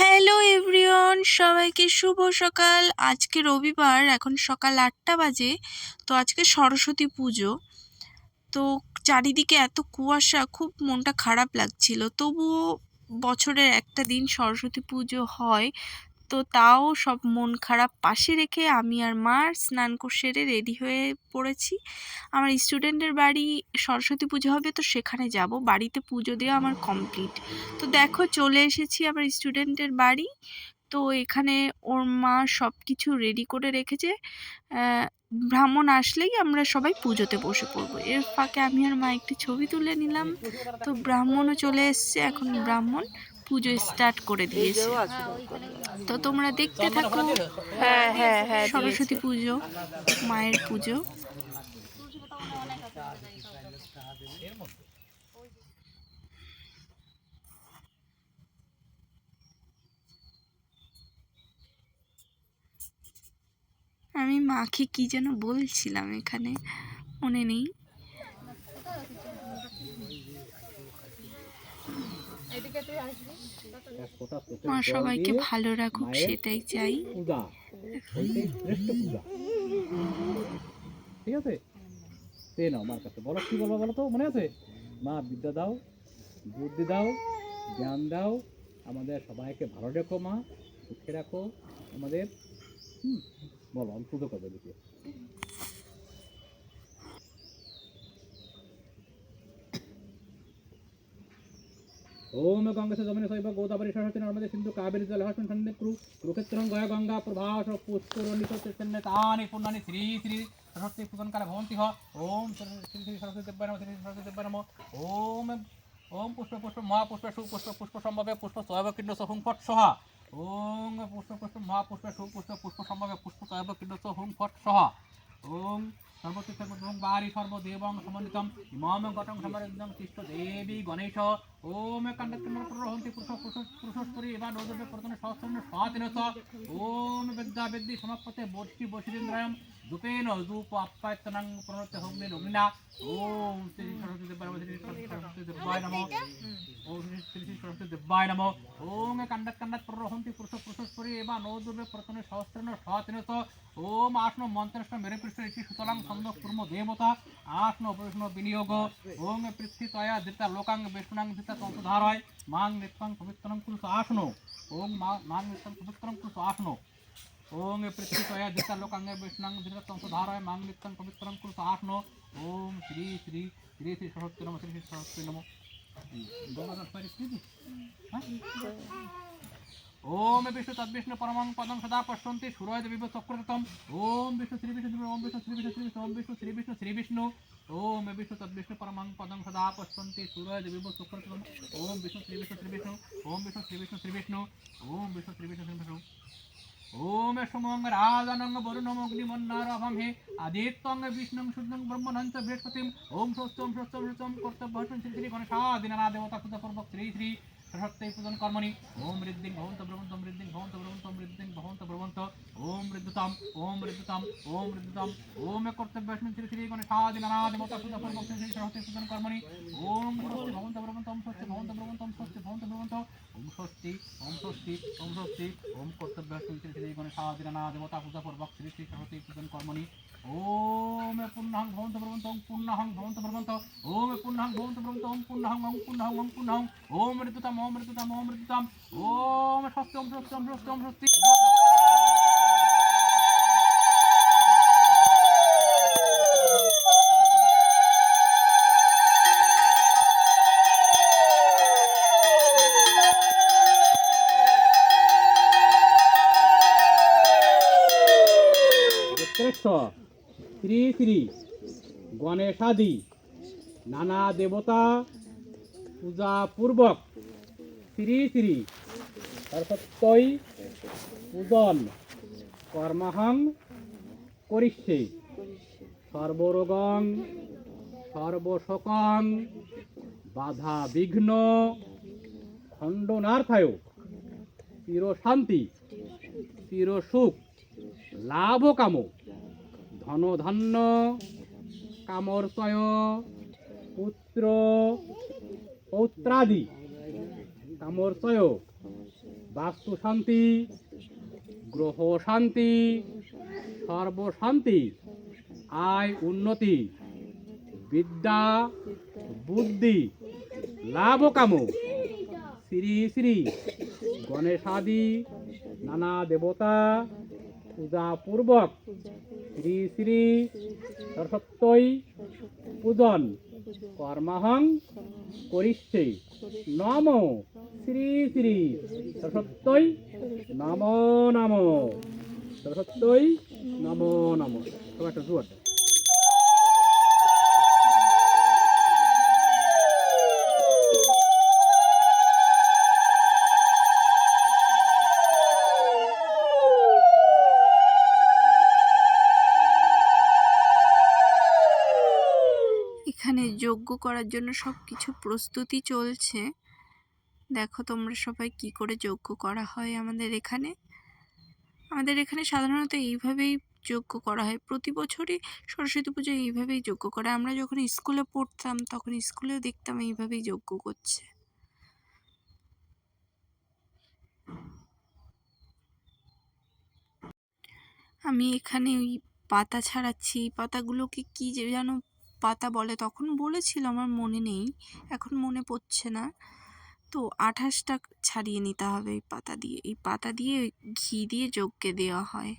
Hello everyone, সবাইকে শুভ সকাল। আজকে রবিবার, এখন সকাল 8টা বাজে। তো আজকে সরস্বতী পুজো। তো চারিদিকে এত কুয়াশা, খুব মনটা খারাপ লাগছিল। তবুও বছরের একটা দিন সরস্বতী পুজো হয়, তো তাও সব মন খারাপ পাশে রেখে আমি আর মা স্নান সেরে রেডি হয়ে পড়েছি। আমার স্টুডেন্টের বাড়ি সরস্বতী পুজো হবে, তো সেখানে যাব। বাড়িতে পুজো দেওয়া আমার কমপ্লিট। তো দেখো, চলে এসেছি আমার স্টুডেন্টের বাড়ি। তো এখানে ওর মা সব কিছু রেডি করে রেখেছে। ব্রাহ্মণ আসলেই আমরা সবাই পুজোতে বসে পড়বো। এর ফাঁকে আমি আর মা একটি ছবি তুলে নিলাম। তো ব্রাহ্মণও চলে এসছে, এখন ব্রাহ্মণ পুজো স্টার্ট করে দিয়েছে। তো তোমরা দেখতে থাকো। হ্যাঁ সরস্বতী পুজো, মায়ের পুজো। আমি মাকে কি যেন বলছিলাম, এখানে মনে নেই। মা সবাইকে ভালো রাখুক, সেটাই চাই। ঠিক আছে, সে নাও মার কাছে বলো, কি বলবো বলো তো, মনে আছে? মা বিদ্যা দাও, বুদ্ধি দাও, জ্ঞান দাও, আমাদের সবাইকে ভালো রেখো মা, সুখে রাখো আমাদের। বলো, আমি পুজো করবো দিকে। ओम गंगा से जमने सैव गोदावरी सरस्वती नर्मदे सिंधु कावेरी जलहस्मिन् सन्निधि कुरुक्षेत्रं गया गंगा प्रभास पुष्करणितानि पुण्यानि श्री श्री सरस्वती पूजन काले भवन्ति ह। ओम श्री श्री सरस्वती देवाय नमः, श्री सरस्वती देवाय नमः। ओम ओम पुष्प पुष्प महापुष्प सुपुष्प पुष्प संभवे पुष्प स्वयं किंड हुं फट स्वाहा। ओम पुष्प पुष्प महापुष्प सुपुष्प पुष्प संभवे पुष्प स्वयं किंड हुं फट स्वाहा। ओम सर्वतीर्थं बारी सर्वदेवं समन्वितं इमां गतं समृद्धं तिष्ठ देवी गणेश। ओम काण्डकण्डप्रहन्ति पुरुषस्परि एव नोदर्भे प्रतने सहस्रं स्वातिनस। ओम विद्या विद्धि समाप्यते बोधि बोधिरेन्द्रयं धूपेन धूप आप्यायतनं प्रणोत्य अग्निना। ओम श्री सरस्वती देवाय नमः, ओम श्री सरस्वती देवाय नमः। ओम काण्डकण्डप्रहन्ति पुरुषस्परि एव नोदर्भे प्रतने सहस्रं स्वातिनस। ओम आष्ण मंत्रष्ण मेरे पृष्ठ ऋषि सुतलांग छंद कुर्म देवता आष्ण प्रश्न विनियोग। ओम पृथ्वी तया दिता लोकांग विष्णुनांग दिता तंतुधारय मांग नित्यं पवित्रं कुरुष आष्णो। ओम मांग नित्यं पवित्रं कुरुष आष्णो। ओम पृथ्वी तया दिता लोकांग विष्णुनांग दिता तंतुधारय मांग नित्यं पवित्रं कुरुष आष्णो। ओम श्री श्री श्री श्री सरस्वती नमः, श्री सरस्वती नमः। ओम विष्णु तद्विष्णु परमं पदं सदा पश्यन्ति सूर्योदय विभव चक्रतम। ओम विष्णु श्री विष्णु ओम विष्णु श्री विष्णु श्री ओम विष्णु श्री विष्णु श्री विष्णु। ओम विष्णु तद्विष्णु परमं पदं सदा पश्यन्ति सूर्योदय विभव चक्रतम। ओम विष्णु श्री विष्णु श्री विष्णु ओम विष्णु श्री विष्णु श्री विष्णु ओम विष्णु श्री विष्णु श्री विष्णु। ओम सोमं राजनं वरुणं अग्निमन्नारभं हे आदित्यं विष्णुं शुद्धं ब्रह्मणं च बृहस्पतिं। ओम स्वस्तं स्वस्तं स्वस्तं कर्तव्यं श्री श्री गणेशादिना देवता पूजा श्री श्री सरस्वती पूजन कर्मणि। ओम ऋद्धिं भवन्त ब्रह्मन्तं ऋद्धिं भवन्त ब्रह्मन्तं ऋद्धिं भवन्त ब्रह्मन्त। ओम ऋद्धताम् ओम ऋद्धताम् ओम ऋद्धताम्। ओम कर्तव्यस्मिन् श्री श्री गणेशादिना देवता पूजा श्री श्री सरस्वती पूजन कर्मणि। ओम स्वस्ति भवन्त ब्रह्मन्तं स्वस्ति भवन्त ब्रह्मन्तं स्वस्ति भवन्त ब्रह्मन्त। ओम स्वस्ति ओम स्वस्ति ओम स्वस्ति। ओम कर्तव्यस्मिन् श्री श्री गणेशादिना देवता पूजा श्री श्री सरस्वती पूजन कर्मणि। ओम पुण्यं भवन्त ब्रह्मन्तं पुण्यं भवन्त ब्रह्मन्त। ओम पुण्यं भवन्त ब्रह्मन्तं पुण्यं ओम ऋतुताम् ओम ऋतुताम् ओम ऋतुताम्। ओम स्वस्ति ओम स्वस्ति ओम स्वस्ति ओम स्वस्ति। श्री श्री गणेशादि नाना देवता पूजा पूर्वक श्री श्री सरस्वती पूजन कर्महं करिष्ये सर्वरोगं सर्वशोकं बाधा विघ्न खंडनार्थाय चिर शांति चिर सुख लाभ कामो धन धन्य कामर्षय पुत्र पौत्रादि कामर्षय বাস্তু শান্তি, গ্রহ শান্তি, সর্বশান্তি, আয় উন্নতি, বিদ্যা বুদ্ধি লাভ কাম, শ্রী শ্রী গণেশাদি নানা দেবতা পূজাপূর্বক শ্রী শ্রী সরস্বত্যই পূজন কর্মাহং করিষ্যে। নম শ্রী শ্রী সরস্বত্যই নমো নমো, সরস্বত্যই নমো নমো। সবাই একটা জোয়ার দাও। এখানে যজ্ঞ করার জন্য সব কিছু প্রস্তুতি চলছে। দেখো তোমরা সবাই কি করে যজ্ঞ করা হয় আমাদের এখানে। সাধারণত এইভাবেই যজ্ঞ করা হয়। প্রতি বছরই সরস্বতী পুজো এইভাবেই যজ্ঞ করে। আমরা যখন স্কুলে পড়তাম তখন স্কুলেও দেখতাম এইভাবেই যজ্ঞ করছে। আমি এখানে ওই পাতা ছাড়াচ্ছি। এই পাতাগুলোকে কি যেন পাতা বলে, তখন বলেছিল, আমার মনে নেই, এখন মনে পড়ছে না। তো 28টা ছাড়িয়ে নিতে হবে এই পাতা দিয়ে। এই পাতা দিয়ে ঘি দিয়ে যজ্ঞে দেওয়া হয়।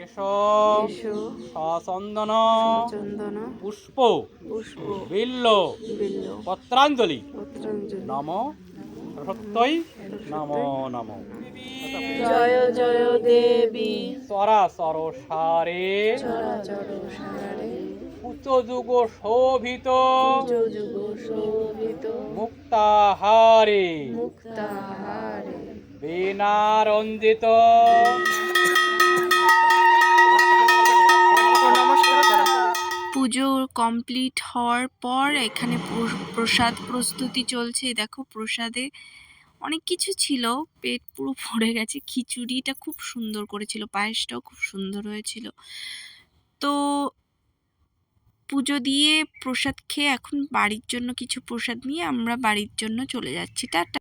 এসো এসো সচন্দন চন্দন পুষ্প পুষ্প বিল্ল বিল্ল পত্রাঞ্জলি পত্রাঞ্জলি নম সত্যই নম নম। জয় জয় দেবী চরাচর সারে চরাচর সারে উচ্চ যুগ শোভিত যুগ শোভিত মুক্তাহারে মুক্তাহারে বীণা রঞ্জিত। পুজো কমপ্লিট হওয়ার পর এখানে প্রসাদ প্রস্তুতি চলছে। দেখো প্রসাদে অনেক কিছু ছিল, পেট পুরো ভরে গেছে। খিচুড়িটা খুব সুন্দর করেছিল, পায়েসটাও খুব সুন্দর হয়েছিল। তো পুজো দিয়ে প্রসাদ খেয়ে এখন বাড়ির জন্য কিছু প্রসাদ নিয়ে আমরা বাড়ির জন্য চলে যাচ্ছি। টাটা।